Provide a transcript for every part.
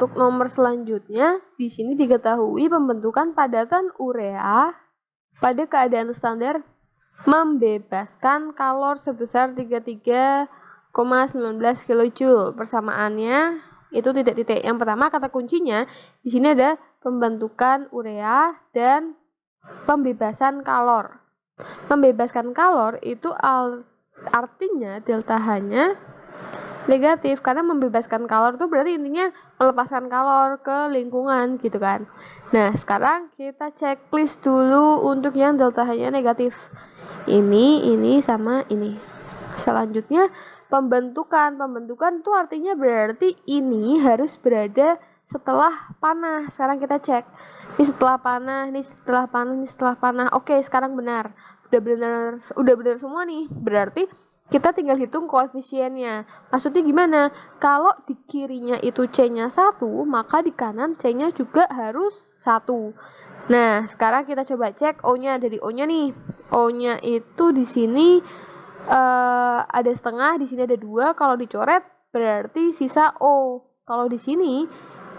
Untuk nomor selanjutnya, di sini diketahui pembentukan padatan urea pada keadaan standar membebaskan kalor sebesar 33,19 kJ. Persamaannya itu titik-titik. Yang pertama, kata kuncinya di sini ada pembentukan urea dan pembebasan kalor. Membebaskan kalor itu artinya delta H-nya negatif, karena membebaskan kalor itu berarti intinya melepaskan kalor ke lingkungan gitu kan. Nah, sekarang kita checklist dulu untuk yang delta H-nya negatif. Ini sama ini. Selanjutnya pembentukan itu artinya berarti ini harus berada setelah panah. Sekarang kita cek. Ini setelah panah, ini setelah panah, ini setelah panah. Oke, sekarang benar. Udah benar semua nih. Berarti kita tinggal hitung koefisiennya. Maksudnya gimana? Kalau di kirinya itu C-nya 1, maka di kanan C-nya juga harus 1. Nah, sekarang kita coba cek O-nya. Dari O-nya nih. O-nya itu di sini ada setengah, di sini ada 2. Kalau dicoret berarti sisa O. Kalau di sini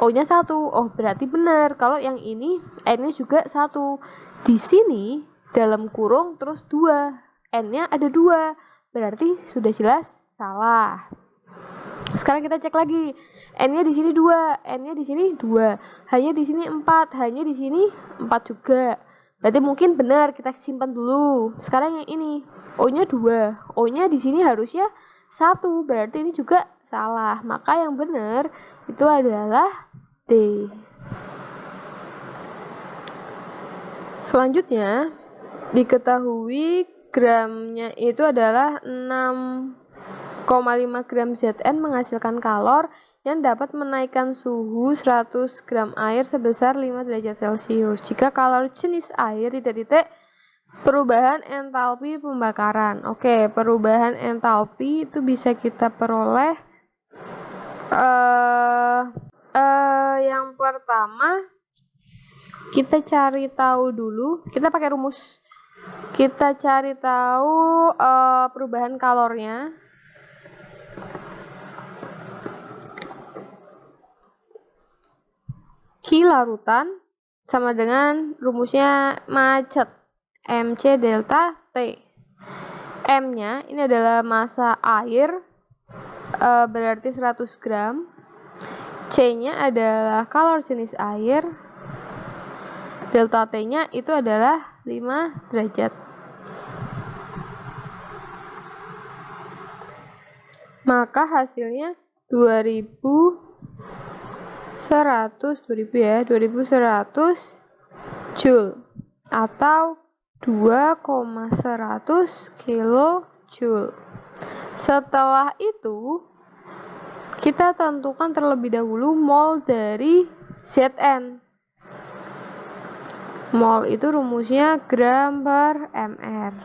O-nya 1. Oh, berarti benar. Kalau yang ini N-nya juga 1. Di sini dalam kurung terus 2. N-nya ada 2. Berarti sudah jelas salah. Sekarang kita cek lagi. N-nya di sini 2, N-nya di sini 2, H-nya di sini 4, H-nya di sini 4 juga. Berarti mungkin benar, kita simpan dulu. Sekarang yang ini, O-nya 2, O-nya di sini harusnya 1, berarti ini juga salah. Maka yang benar itu adalah D. Selanjutnya, diketahui gramnya itu adalah 6,5 gram Zn menghasilkan kalor yang dapat menaikkan suhu 100 gram air sebesar 5 derajat Celcius. Jika kalor jenis air titik-titik perubahan entalpi pembakaran. Oke, perubahan entalpi itu bisa kita peroleh yang pertama kita cari tahu dulu, kita pakai rumus. Kita cari tahu perubahan kalornya. Q larutan sama dengan rumusnya macet. MC delta T. M-nya ini adalah massa air, berarti 100 gram. C-nya adalah kalor jenis air. Delta T-nya itu adalah 5 derajat. Maka hasilnya 2100 Joule atau 2,100 kilojoule. Setelah itu kita tentukan terlebih dahulu mol dari Zn. Mol itu rumusnya gram per mr.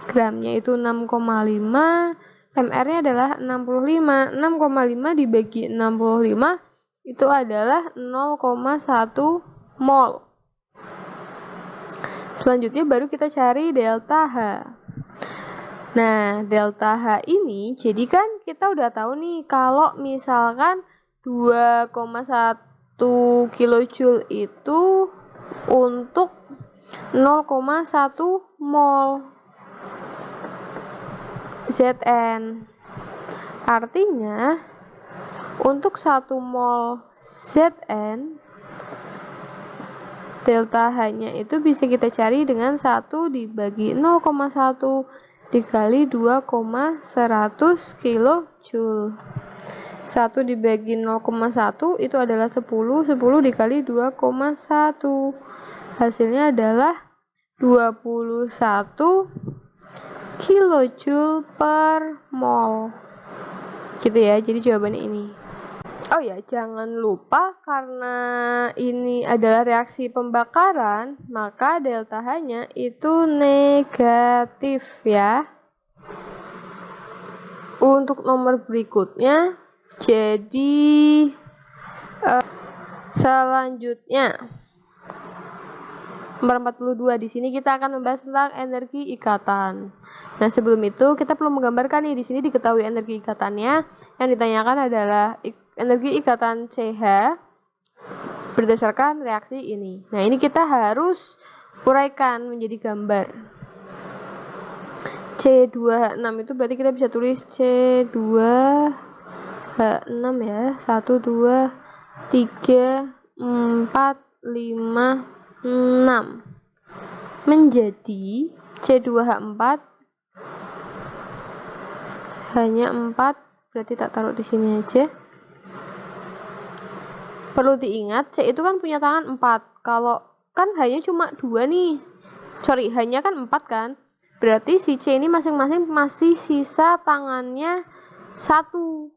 Gramnya itu 6,5, mr-nya adalah 65. 6,5 dibagi 65 itu adalah 0,1 mol. Selanjutnya baru kita cari delta H. Nah, delta H ini jadi kan kita udah tahu nih kalau misalkan 2,1 kilojoule itu untuk 0,1 mol Zn. Artinya untuk 1 mol Zn delta H-nya itu bisa kita cari dengan 1 dibagi 0,1 dikali 2,100 kilojoule. 1 dibagi 0,1 itu adalah 10 dikali 2,1. Hasilnya adalah 21 kilojoule per mol. Gitu ya, jadi jawabannya ini. Oh ya, jangan lupa karena ini adalah reaksi pembakaran, maka delta H-nya itu negatif ya. Untuk nomor berikutnya, jadi selanjutnya nomor 42, di sini kita akan membahas tentang energi ikatan. Nah, sebelum itu kita perlu menggambarkan nih, di sini diketahui energi ikatannya. Yang ditanyakan adalah energi ikatan CH berdasarkan reaksi ini. Nah, ini kita harus uraikan menjadi gambar. C2H6 itu berarti kita bisa tulis C2H6 ya. 1, 2, 3, 4, 5, 6 menjadi C2H4 hanya 4, berarti tak taruh di sini aja. Perlu diingat, C itu kan punya tangan 4. Kalau kan hanya cuma 2 nih. Sorry, hanya kan 4 kan. Berarti si C ini masing-masing masih sisa tangannya 1.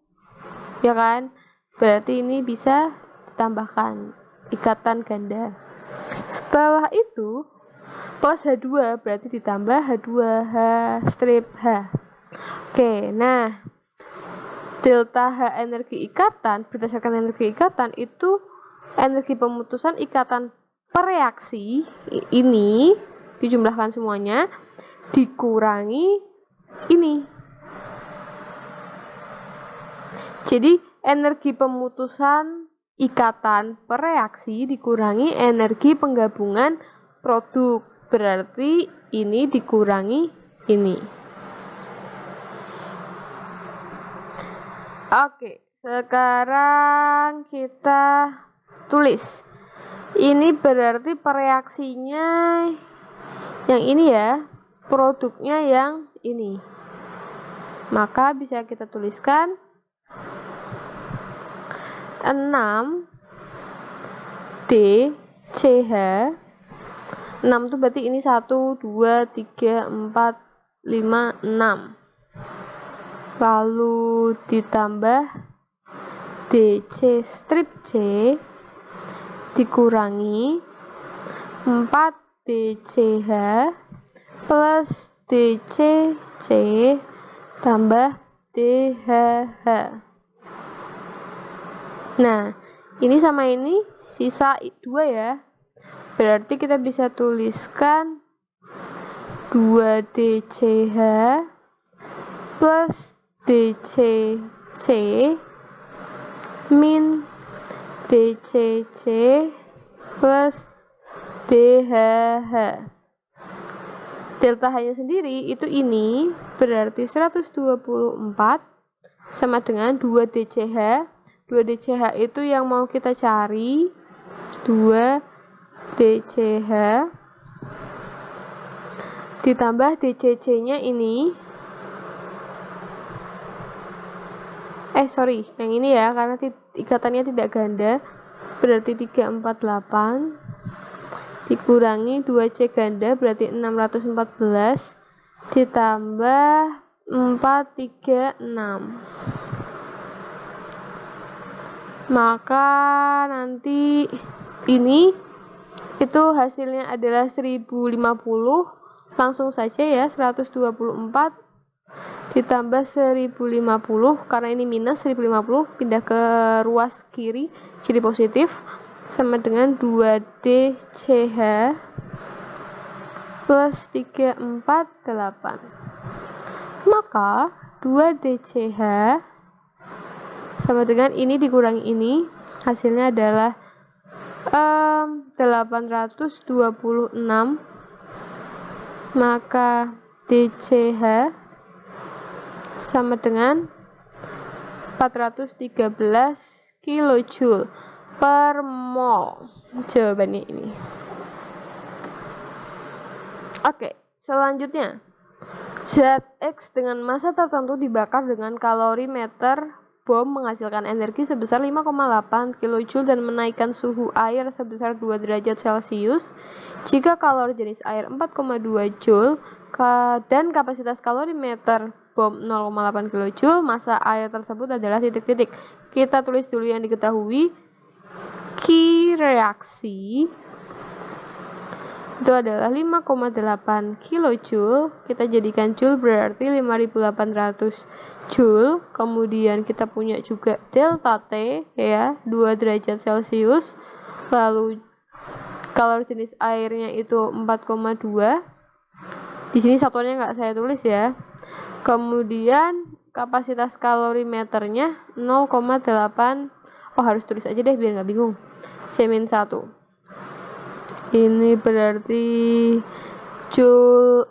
Ya kan? Berarti ini bisa ditambahkan ikatan ganda. Setelah itu plus H2 berarti ditambah H2 H strip H. Oke, nah delta H energi ikatan berdasarkan energi ikatan itu energi pemutusan ikatan per reaksi ini dijumlahkan semuanya dikurangi ini. Jadi energi pemutusan ikatan per reaksi dikurangi energi penggabungan produk, berarti ini dikurangi ini. Oke, sekarang kita tulis. Ini berarti pereaksinya yang ini ya, produknya yang ini. Maka bisa kita tuliskan 6 DCH. 6 itu berarti ini 1, 2, 3, 4, 5, 6. Lalu ditambah DC strip C dikurangi 4 DCH plus DCC tambah DHH. Nah, ini sama ini sisa 2 ya. Berarti kita bisa tuliskan 2 DCH plus DCC min DCC plus DHH. Delta H-nya sendiri itu ini berarti 124 sama dengan 2 DCH. 2 DCH itu yang mau kita cari, 2 DCH ditambah DCC-nya ini. Yang ini ya, karena ikatannya tidak ganda, berarti 348 dikurangi 2C ganda berarti 614 ditambah 436. Maka nanti ini itu hasilnya adalah 1050. Langsung saja ya, 124 ditambah 1050, karena ini minus 1050 pindah ke ruas kiri jadi positif, sama dengan 2DCH plus 348. Maka 2DCH sama dengan ini dikurangi ini, hasilnya adalah 826. Maka DCH sama dengan 413 kilojoule per mol. Jawabannya ini. Oke, selanjutnya zat X dengan massa tertentu dibakar dengan kalorimeter bom menghasilkan energi sebesar 5,8 kJ dan menaikkan suhu air sebesar 2 derajat Celcius. Jika kalori jenis air 4,2 Joule dan kapasitas kalorimeter bom 0,8 kJ, massa air tersebut adalah titik-titik. Kita tulis dulu yang diketahui. Ki reaksi itu adalah 5,8 kJ. Kita jadikan joule berarti 5800 joule. Kemudian kita punya juga delta T ya, 2 derajat Celcius. Lalu kalori jenis airnya itu 4,2. Di sini satuannya nggak saya tulis ya. Kemudian kapasitas kalorimeternya 0,8 Oh, harus tulis aja deh biar nggak bingung. C-1. Ini berarti Joule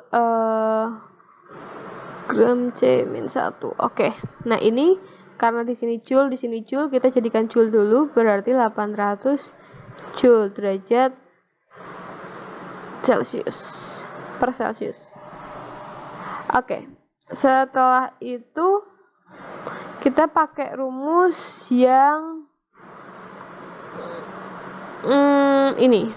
gram C-1. Oke. Nah, ini karena di sini Joule, kita jadikan Joule dulu, berarti 800 Joule derajat Celcius per Celsius. Oke. Setelah itu kita pakai rumus yang ini.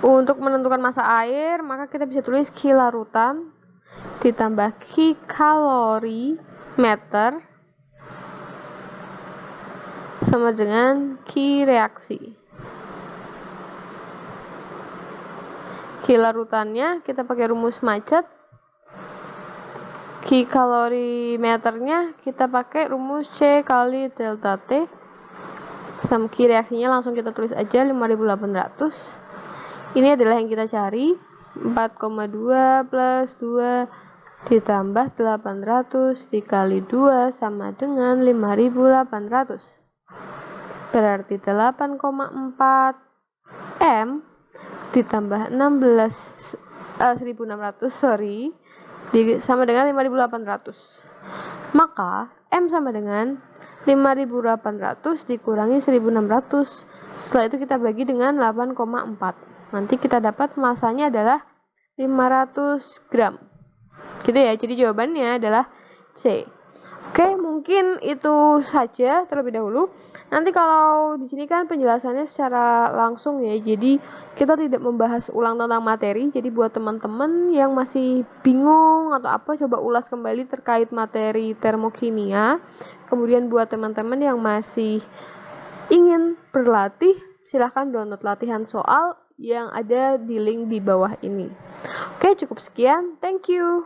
Untuk menentukan massa air, maka kita bisa tulis Q larutan ditambah Q kalorimeter sama dengan Q reaksi. Q larutannya kita pakai rumus macet. Q kalorimeternya kita pakai rumus C kali delta T. Sama Q reaksinya langsung kita tulis aja 5800. Ini adalah yang kita cari. 4,2 plus 2 ditambah 800 dikali 2 sama dengan 5800. Berarti 8,4 M ditambah 1600 sama dengan 5800. Maka M sama dengan 5800 dikurangi 1600. Setelah itu kita bagi dengan 8,4. Nanti kita dapat masanya adalah 500 gram. Gitu ya. Jadi jawabannya adalah C. Oke, mungkin itu saja terlebih dahulu. Nanti kalau di sini kan penjelasannya secara langsung ya. Jadi kita tidak membahas ulang tentang materi. Jadi buat teman-teman yang masih bingung atau apa, coba ulas kembali terkait materi termokimia. Kemudian buat teman-teman yang masih ingin berlatih, silahkan download latihan soal yang ada di link di bawah ini. Oke, cukup sekian. Thank you.